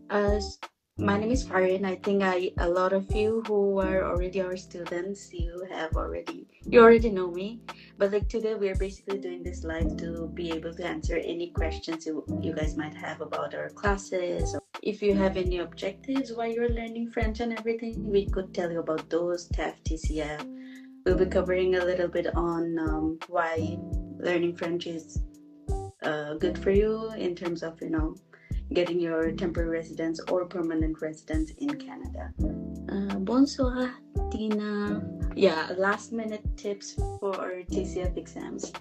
Uh, s- my name is Farin. I think a lot of you who are already our students, you already know me. But like today, we're basically doing this live to be able to answer any questions you guys might have about our classes. If you have any objectives while you're learning French and everything, we could tell you about those, TEF, TCF. We'll be covering a little bit on why learning French is good for you in terms of getting your temporary residence or permanent residence in Canada. Bonsoir, Tina. Yeah, last minute tips for TCF exams.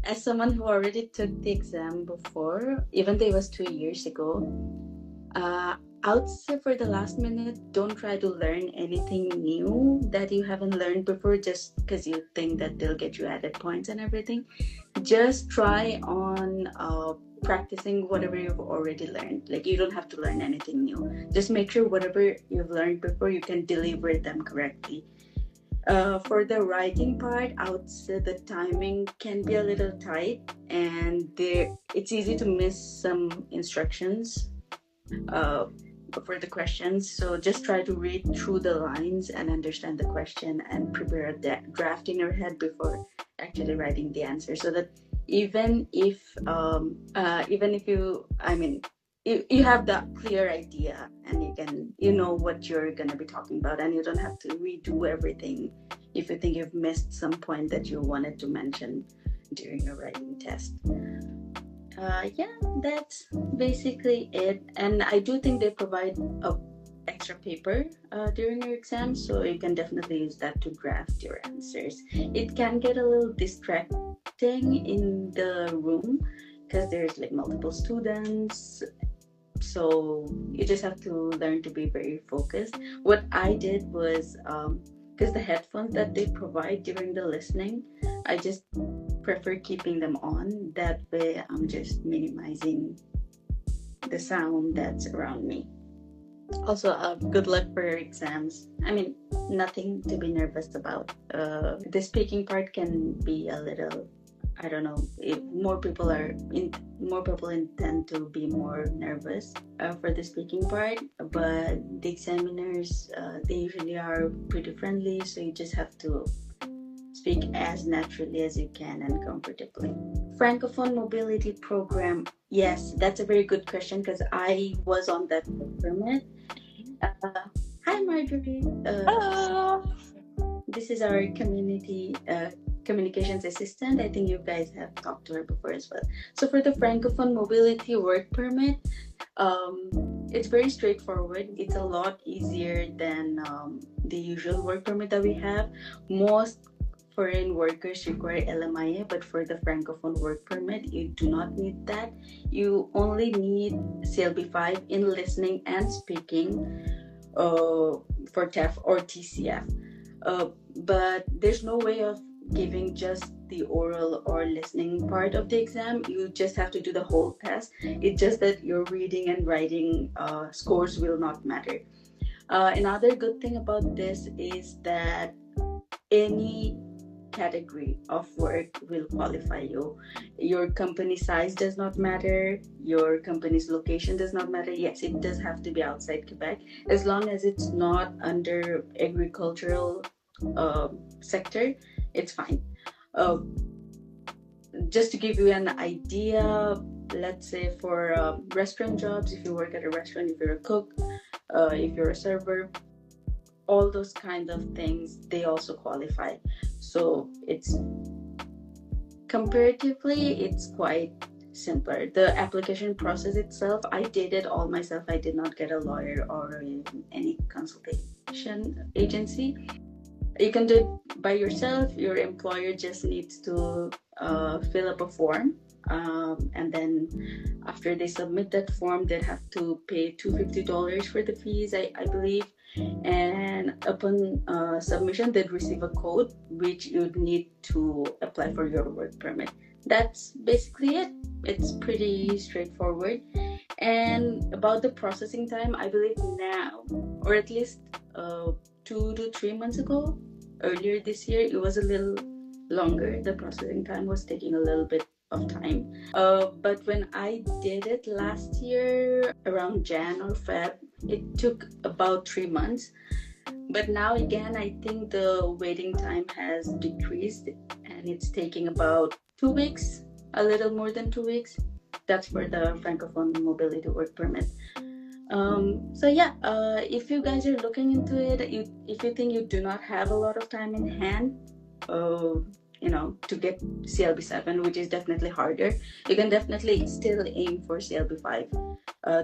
As someone who already took the exam before, even though it was 2 years ago, I would say for the last minute, don't try to learn anything new that you haven't learned before just because you think that they'll get you added points and everything. Just try on practicing whatever you've already learned. Like, you don't have to learn anything new. Just make sure whatever you've learned before, you can deliver them correctly. For the writing part, I would say the timing can be a little tight, and it's easy to miss some instructions uh, for the questions. So just try to read through the lines and understand the question and prepare a draft in your head before actually writing the answer, so that even if you have that clear idea, and you know what you're gonna be talking about, and you don't have to redo everything if you think you've missed some point that you wanted to mention during your writing test. Yeah, that's basically it. And I do think they provide a extra paper during your exam, so you can definitely use that to draft your answers. It can get a little distracting in the room because there's like multiple students, so you just have to learn to be very focused. What I did was, because the headphones that they provide during the listening, I just prefer keeping them on. That way I'm just minimizing the sound that's around me. Also, good luck for your exams. I mean, nothing to be nervous about. The speaking part can be a little, I don't know, if more people intend to be more nervous for the speaking part, but the examiners, they usually are pretty friendly, so you just have to speak as naturally as you can and comfortably. Francophone mobility program. Yes, that's a very good question because I was on that permit. Hi, Marjorie. Hello. This is our community communications assistant. I think you guys have talked to her before as well. So for the Francophone mobility work permit, it's very straightforward. It's a lot easier than the usual work permit that we have. Most foreign workers require LMIA, but for the Francophone work permit, you do not need that. You only need CLB5 in listening and speaking for TEF or TCF. But there's no way of giving just the oral or listening part of the exam. You just have to do the whole test. It's just that your reading and writing scores will not matter. Another good thing about this is that any category of work will qualify you. Your company size does not matter. Your company's location does not matter. Yes, it does have to be outside Quebec, as long as it's not under agricultural sector, it's fine. Uh, just to give you an idea, let's say for restaurant jobs, if you work at a restaurant, if you're a cook, if you're a server, all those kind of things, they also qualify. So it's comparatively, it's quite simpler. The application process itself, I did it all myself. I did not get a lawyer or any consultation agency. You can do it by yourself. Your employer just needs to fill up a form, and then after they submit that form, they have to pay $250 for the fees, I believe. And upon submission, they'd receive a code which you'd need to apply for your work permit. That's basically it. It's pretty straightforward. And about the processing time, I believe now, or at least 2 to 3 months ago, earlier this year, it was a little longer. The processing time was taking a little bit of time. But when I did it last year, around Jan or Feb, it took about 3 months. But now again, I think the waiting time has decreased and it's taking about 2 weeks, a little more than 2 weeks. That's for the Francophone Mobility Work Permit. So yeah, if you guys are looking into it, if you think you do not have a lot of time in hand, to get CLB7, which is definitely harder, you can definitely still aim for CLB5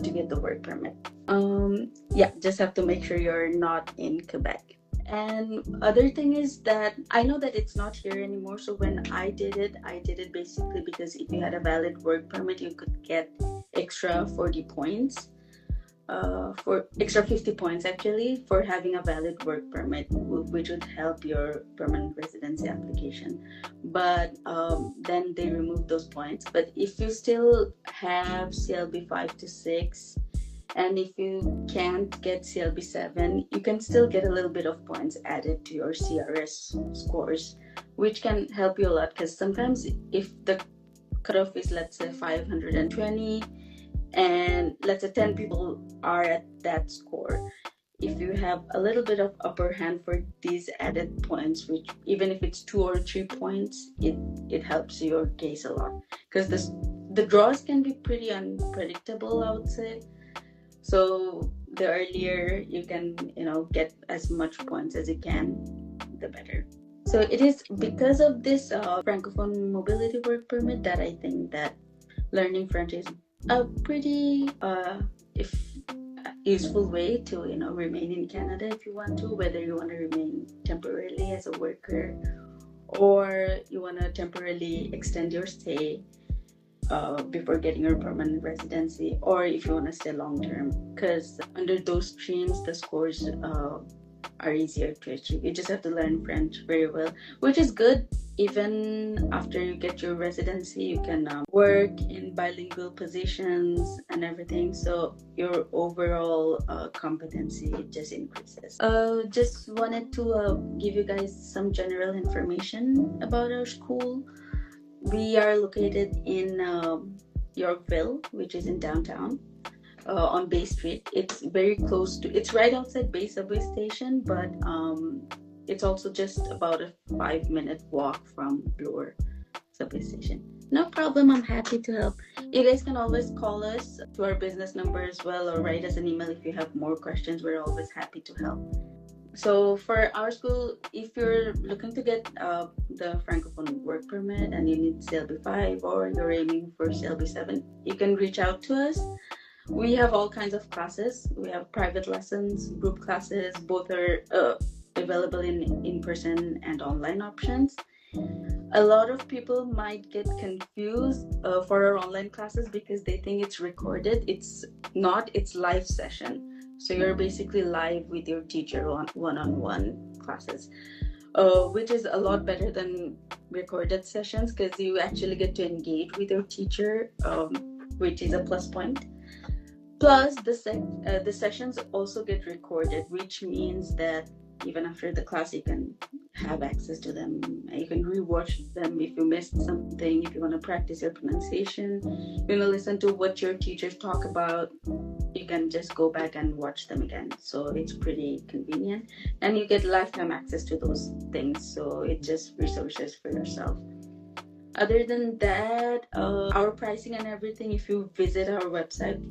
to get the work permit. Yeah, just have to make sure you're not in Quebec. And other thing is that I know that it's not here anymore. So when I did it basically because if you had a valid work permit, you could get extra 40 points. For extra 50 points actually for having a valid work permit, which would help your permanent residency application. But then they removed those points. But if you still have CLB 5 to 6, and if you can't get CLB 7, you can still get a little bit of points added to your CRS scores, which can help you a lot. Because sometimes if the cutoff is, let's say, 520, and let's say 10 people are at that score, if you have a little bit of upper hand for these added points, which even if it's 2 or 3 points, it helps your case a lot, because the draws can be pretty unpredictable, I would say. So the earlier you can get as much points as you can, the better. So it is because of this Francophone Mobility Work Permit that I think that learning French is a pretty useful way to remain in Canada if you want to, whether you want to remain temporarily as a worker or you want to temporarily extend your stay before getting your permanent residency, or if you want to stay long term, because under those streams the scores are easier to achieve. You just have to learn French very well, which is good. Even after you get your residency, you can work in bilingual positions and everything, so your overall competency just increases. Just wanted to give you guys some general information about our school. We are located in Yorkville, which is in downtown. On Bay Street. It's very close to, it's right outside Bay subway station, but it's also just about a 5-minute walk from Bloor subway station. No problem, I'm happy to help. You guys can always call us to our business number as well, or write us an email if you have more questions. We're always happy to help. So for our school, if you're looking to get the Francophone work permit and you need CLB 5 or you're aiming for CLB 7, you can reach out to us. We have all kinds of classes. We have private lessons, group classes. Both are available in person and online options. A lot of people might get confused for our online classes because they think it's recorded. It's not, it's live session. So you're basically live with your teacher on one-on-one classes, which is a lot better than recorded sessions because you actually get to engage with your teacher, which is a plus point. Plus, the sessions also get recorded, which means that even after the class, you can have access to them. You can rewatch them if you missed something, if you want to practice your pronunciation, you want to listen to what your teachers talk about, you can just go back and watch them again. So it's pretty convenient. And you get lifetime access to those things. So it's just resources for yourself. Other than that, our pricing and everything, if you visit our website,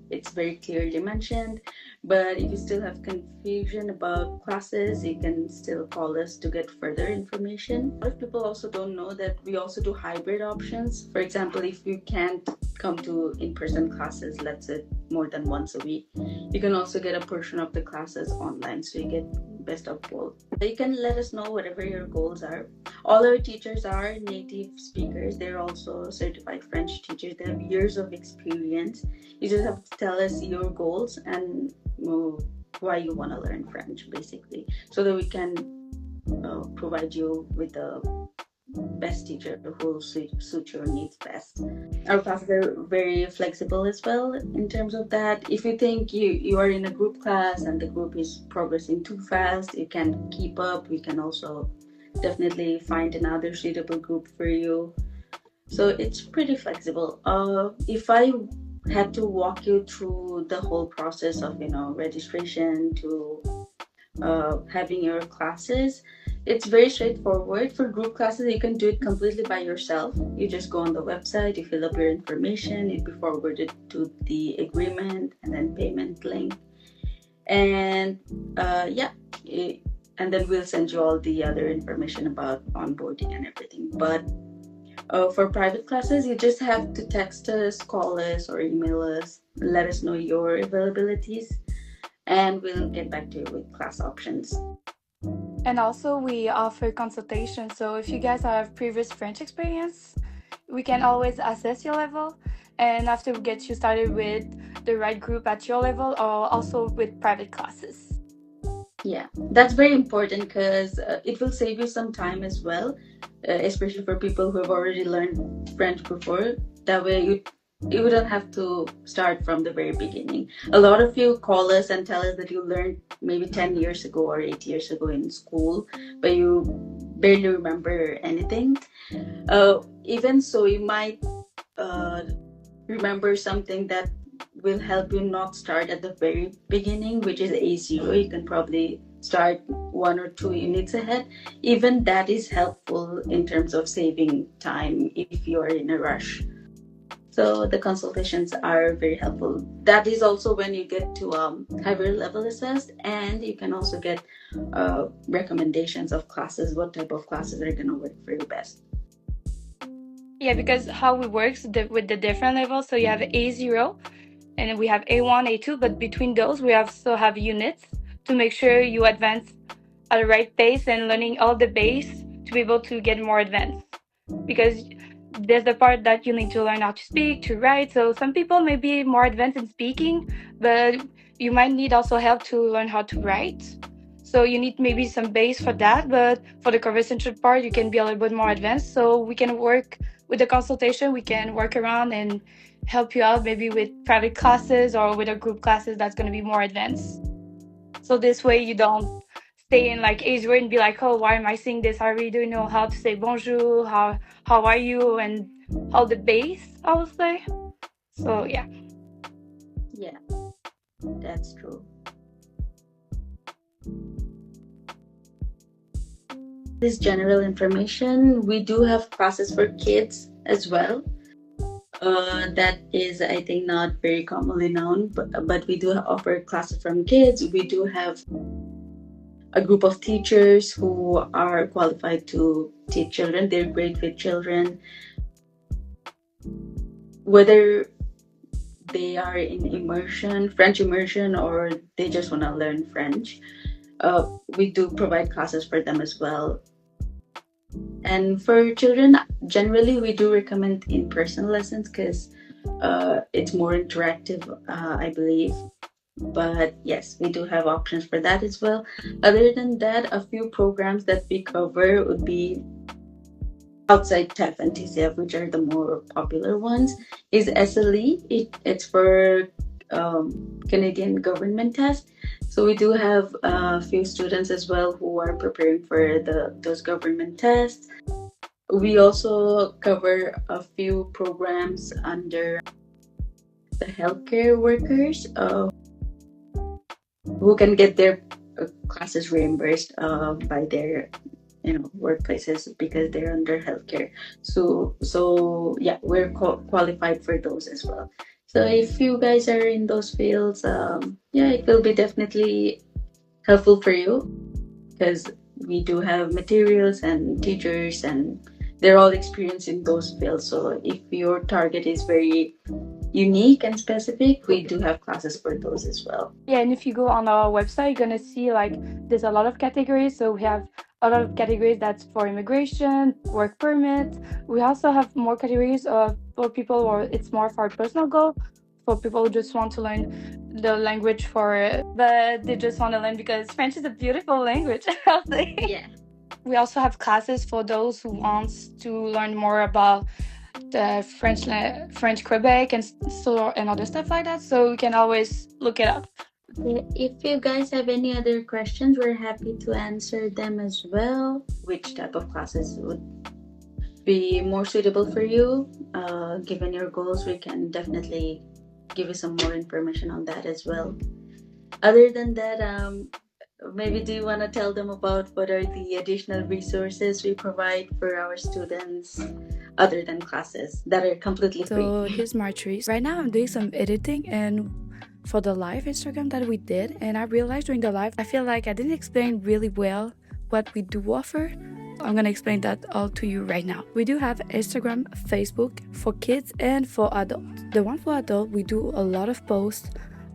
it's very clearly mentioned. But if you still have confusion about classes, you can still call us to get further information. A lot of people also don't know that we also do hybrid options. For example, if you can't come to in-person classes, let's say more than once a week, you can also get a portion of the classes online, so you get best of both. You can let us know whatever your goals are. All our teachers are native speakers. They're also certified French teachers. They have years of experience. You just have to tell us your goals and why you want to learn French, basically, so that we can provide you with the best teacher who will suit your needs best. Our classes are very flexible as well in terms of that. If you think you are in a group class and the group is progressing too fast, you can't keep up, we can also definitely find another suitable group for you. So it's pretty flexible. If I had to walk you through the whole process of registration to having your classes, it's very straightforward. For group classes, you can do it completely by yourself. You just go on the website, you fill up your information, it be forwarded to the agreement and then payment link, and yeah, it, and then we'll send you all the other information about onboarding and everything. But for private classes, you just have to text us, call us, or email us. Let us know your availabilities, and we'll get back to you with class options. And also, we offer consultation. So if you guys have previous French experience, we can always assess your level. And after we get you started with the right group at your level, or also with private classes. Yeah, that's very important because it will save you some time as well, especially for people who have already learned French before. That way, you wouldn't have to start from the very beginning. A lot of you call us and tell us that you learned maybe 10 years ago or 8 years ago in school, but you barely remember anything. Even so, you might uh, remember something that will help you not start at the very beginning, which is A0. You can probably start 1 or 2 units ahead. Even that is helpful in terms of saving time if you're in a rush. So the consultations are very helpful. That is also when you get to higher level assessed, and you can also get recommendations of classes, what type of classes are going to work for you best. Yeah, because how it works with the different levels. So you have A0, and then we have A1, A2, but between those, we also have units to make sure you advance at the right pace and learning all the base to be able to get more advanced. Because there's the part that you need to learn how to speak, to write. So some people may be more advanced in speaking, but you might need also help to learn how to write. So you need maybe some base for that, but for the conversation part, you can be a little bit more advanced. So we can work with the consultation, we can work around and help you out maybe with private classes or with a group classes that's going to be more advanced. So this way you don't stay in like A0 and be like, oh, why am I saying this? I really don't know how to say bonjour, how are you, and all the base, I would say. So yeah. Yeah, that's true. This general information, we do have classes for kids as well. That is, I think, not very commonly known, but we do offer classes from kids. We do have a group of teachers who are qualified to teach children. They're great with children, whether they are in immersion, French immersion, or they just want to learn French. We do provide classes for them as well. And for children, generally, we do recommend in-person lessons because it's more interactive, I believe. But yes, we do have options for that as well. Other than that, a few programs that we cover would be outside TEF and TCF, which are the more popular ones, is SLE. It's for Canadian government test. So we do have a few students as well who are preparing for those government tests. We also cover a few programs under the healthcare workers who can get their classes reimbursed by their workplaces because they're under healthcare. So yeah, we're qualified for those as well. So if you guys are in those fields, yeah, it will be definitely helpful for you because we do have materials and teachers and they're all experienced in those fields. So if your target is very unique and specific, we do have classes for those as well. Yeah, and if you go on our website, you're gonna see like there's a lot of categories. So we have a lot of categories that's for immigration, work permit. We also have more categories for people or it's more for personal goal, for people who just want to learn the language but they just want to learn because French is a beautiful language. I'll say. Yeah. We also have classes for those who wants to learn more about the French Quebec and other stuff like that. So you can always look it up. If you guys have any other questions, we're happy to answer them as well. Which type of classes be more suitable for you. Given your goals, we can definitely give you some more information on that as well. Other than that, maybe do you want to tell them about what are the additional resources we provide for our students other than classes that are completely free? So here's my trees. Right now I'm doing some editing and for the live Instagram that we did, and I realized during the live I feel like I didn't explain really well what we do offer. I'm gonna explain that all to you right now. We do have Instagram, Facebook for kids and for adults. The one for adult, we do a lot of posts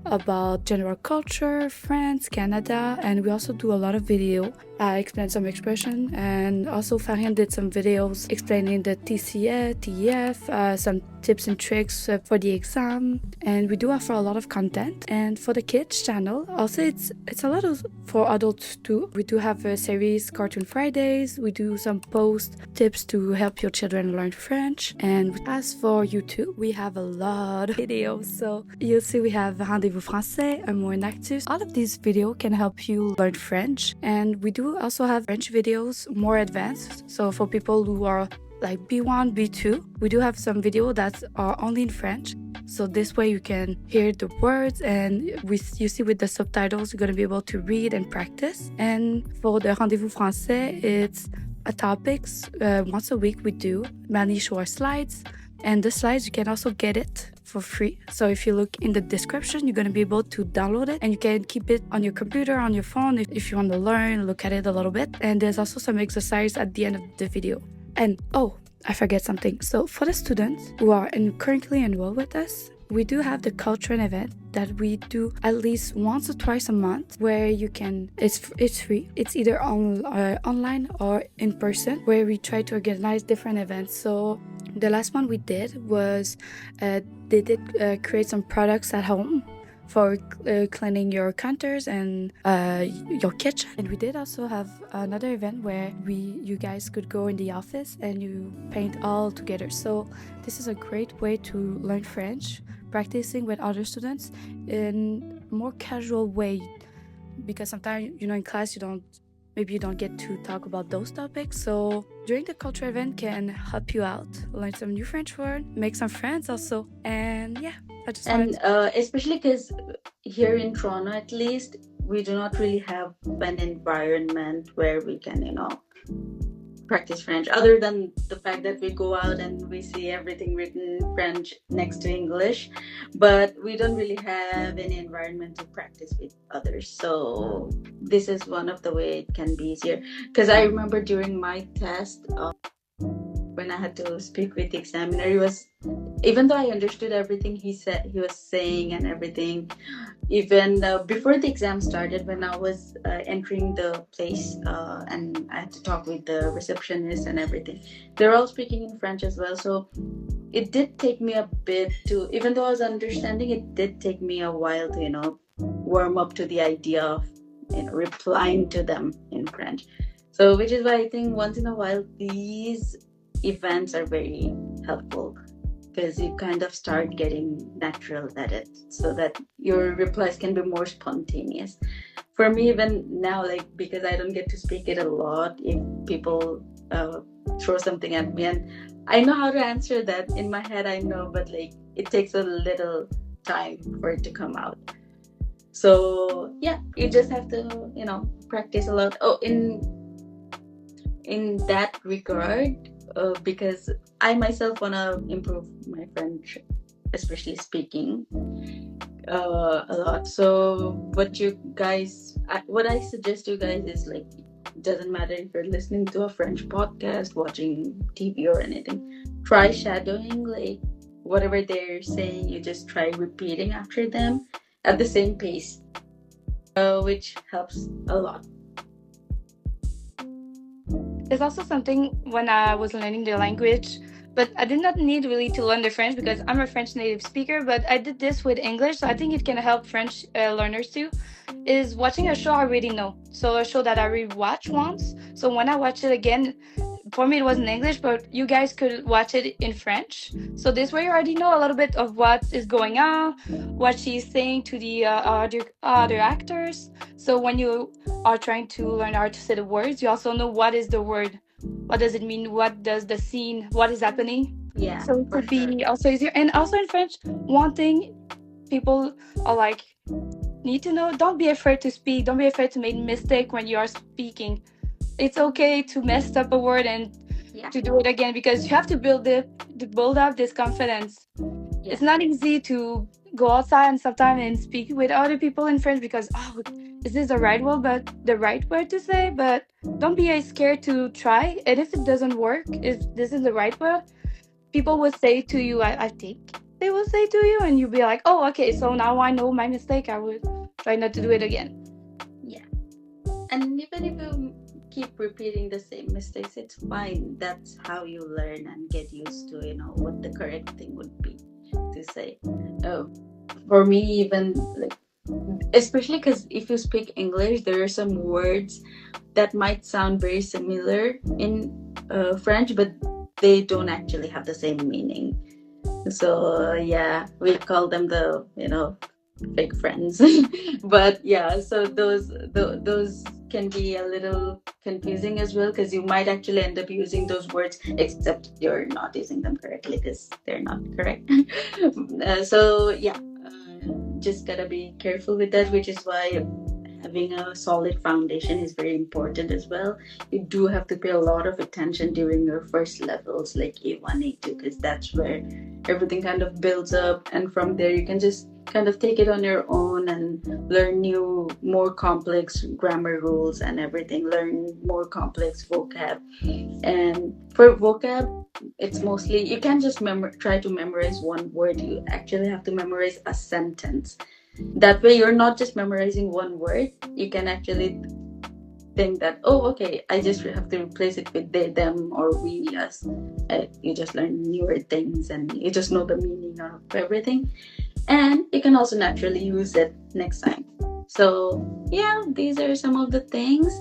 about general culture, France, Canada, and we also do a lot of video. I explained some expression, and also Farian did some videos explaining the TCF, TEF, some tips and tricks for the exam, and we do offer a lot of content. And for the kids channel, also it's a lot of for adults too. We do have a series Cartoon Fridays. We do some post tips to help your children learn French. And as for YouTube, we have a lot of videos. So you'll see we have Rendez-vous Français, Un mot en actus. All of these videos can help you learn French, and we do also have French videos more advanced. So for people who are like B1, B2, we do have some videos that are only in French. So this way you can hear the words, and you see with the subtitles, you're going to be able to read and practice. And for the Rendez-vous Français, it's a topics. Once a week we do. Manny show our slides, and the slides you can also get it for free. So if you look in the description, you're going to be able to download it, and you can keep it on your computer, on your phone if you want to learn, look at it a little bit. And there's also some exercise at the end of the video. And oh, I forget something. So for the students who are currently enrolled with us, we do have the cultural event that we do at least once or twice a month, where you can, it's free. It's either online or in person, where we try to organize different events. So the last one we did was they did create some products at home for cleaning your counters and your kitchen. And we did also have another event where you guys could go in the office and you paint all together. So this is a great way to learn French, practicing with other students in a more casual way, because sometimes in class maybe you don't get to talk about those topics. So during the cultural event can help you out, learn some new French word, make some friends also. And yeah, I just and especially because here in Toronto, at least, we do not really have an environment where we can practice French, other than the fact that we go out and we see everything written in French next to English, but we don't really have any environment to practice with others. So this is one of the way it can be easier, because I remember during my test, when I had to speak with the examiner, even though I understood everything he was saying and everything, even before the exam started, when I was entering the place and I had to talk with the receptionist and everything, they're all speaking in French as well. So it did take me a bit to, even though I was understanding, it did take me a while to warm up to the idea of replying to them in French. So which is why I think once in a while these events are very helpful, because you kind of start getting natural at it, so that your replies can be more spontaneous. For me, even now, because I don't get to speak it a lot, if people throw something at me and I know how to answer that in my head, I know, but it takes a little time for it to come out. So yeah, you just have to practice a lot. Oh, in that regard, because I myself want to improve my French, especially speaking a lot. So what I suggest you guys is doesn't matter if you're listening to a French podcast, watching TV or anything, try shadowing, whatever they're saying, you just try repeating after them at the same pace, which helps a lot. There's also something when I was learning the language, but I did not need really to learn the French because I'm a French native speaker, but I did this with English, so I think it can help French learners too, is watching a show I already know. So a show that I already watched once, so when I watch it again, for me it was in English, but you guys could watch it in French. So this way you already know a little bit of what is going on, what she's saying to the other actors. So when you are trying to learn how to say the words, you also know what is the word what does it mean, what does the scene, what is happening. Yeah, So it for could sure. be also easier. And also in French, one thing people are like need to know, don't be afraid to speak, don't be afraid to make mistake when you are speaking. It's okay to mess up a word and Yeah, to do it again, because you have to build it, to build up this confidence. yeah, It's not easy to go outside and sometimes and speak with other people in French because, oh, is this the right word, but the right word to say? But don't be scared to try. And if it doesn't work, if this is the right word, people will say to you, I think they will say to you, and you'll be like, oh, okay, so now I know my mistake. I will try not to do it again. yeah. And even if you keep repeating the same mistakes, it's fine. That's how you learn and get used to, what the correct thing would be to say. Uh, for me, even like, especially because if you speak English, there are some words that might sound very similar in French, but they don't actually have the same meaning. So yeah, we call them the fake friends. But yeah, so those can be a little confusing as well, because you might actually end up using those words, except you're not using them correctly because they're not correct. So yeah, just gotta be careful with that, which is why having a solid foundation is very important as well. You do have to pay a lot of attention during your first levels, like A1, A2, because that's where everything kind of builds up, and from there you can just kind of take it on your own and learn new, more complex grammar rules and everything, learn more complex vocab. And for vocab, it's mostly, you can't just try to memorize one word, you actually have to memorize a sentence. That way you're not just memorizing one word, you can actually think that, oh, okay, I just have to replace it with they, them, or we, us. You just learn newer things and you just know the meaning of everything, and you can also naturally use it next time. So yeah, these are some of the things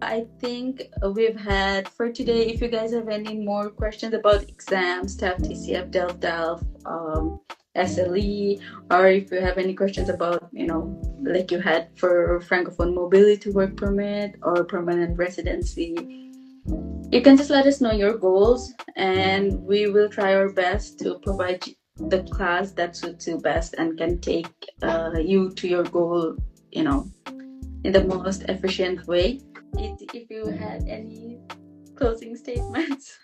I think we've had for today. If you guys have any more questions about exams, TEF, TCF, DELF, SLE, or if you have any questions about, like you had for Francophone mobility work permit or permanent residency, you can just let us know your goals, and we will try our best to provide the class that suits you best and can take you to your goal, in the most efficient way. If you had any closing statements.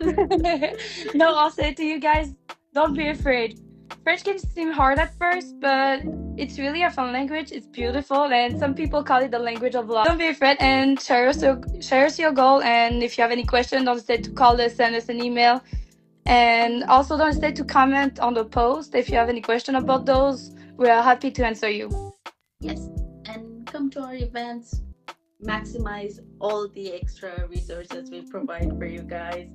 No, I'll say to you guys, don't be afraid. French can seem hard at first, but it's really a fun language. It's beautiful, and some people call it the language of love. Don't be afraid and share us your goal. And if you have any questions, don't hesitate to call us, send us an email. And also don't hesitate to comment on the post if you have any question about those. We are happy to answer you. Yes, and come to our events. Maximize all the extra resources we provide for you guys.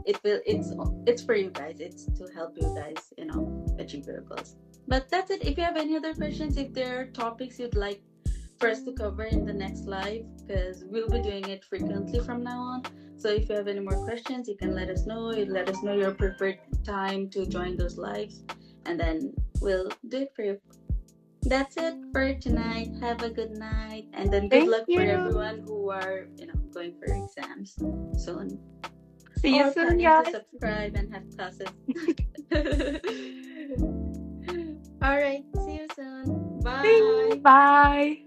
It's for you guys. It's to help you guys, achieve your goals. But that's it. If you have any other questions, if there are topics you'd like for us to cover in the next live, because we'll be doing it frequently from now on. So if you have any more questions, you can let us know. You let us know your preferred time to join those lives, and then we'll do it for you. That's it for tonight. Have a good night, and then good Thank luck for you. everyone who are, going for exams soon See you or soon, planning to guys. subscribe and have classes. All right. See you soon. See you. Bye. Bye.